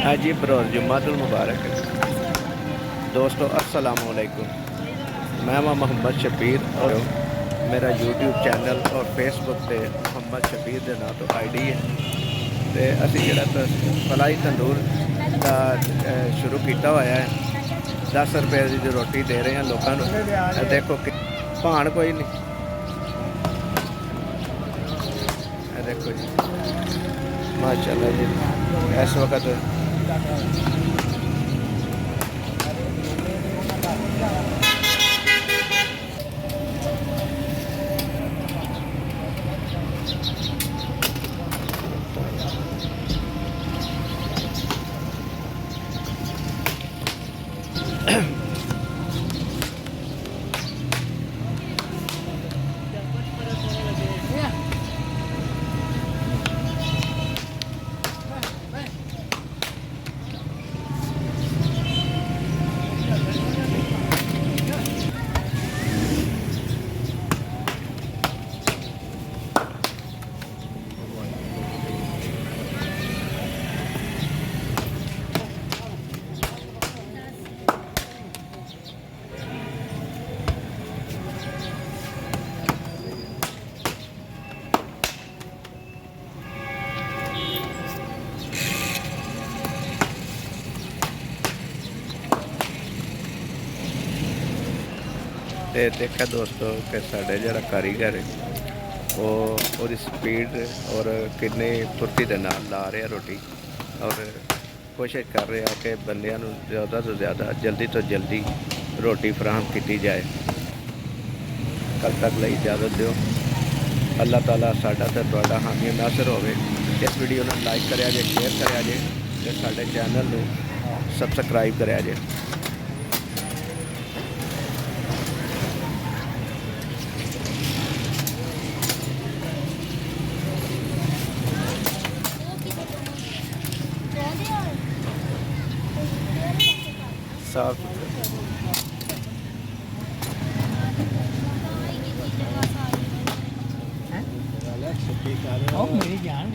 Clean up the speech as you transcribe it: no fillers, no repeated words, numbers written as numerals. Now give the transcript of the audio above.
हाजी बरोज़ जुम्मातुल मुबारक है। दोस्तों अस्सलाम वालेकुम। मैं मोहम्मद शबीर और मेरा यूट्यूब चैनल और फेसबुक पे मोहम्मद शबीर के नाम तो आईडी है। तो असी जो फलाई तंदूर का शुरू किया हुआ है। 10 रुपए की रोटी दे रहे हैं लोगों को। देखो भाण कोई नहीं, देखो जी माशाल्लाह जी। इस वक्त देखा दोस्तों कि साढ़े जरा कारीगर है वो स्पीड और कितनी फुर्ती के नाल ला रहे रोटी और कोशिश कर रहे हैं कि बंदियां नूं ज़्यादा तो ज़्यादा जल्दी तो जल्दी रोटी फराहम की जाए। कल तक लिए इजाज़त दो। अल्लाह ताला साडा ते तुहाडा हामी नासर होवे। इस वीडियो में लाइक करिया जे, शेयर करिया जे ते साडे चैनल नूं सबसक्राइब करिया जे। साफ मेरी जान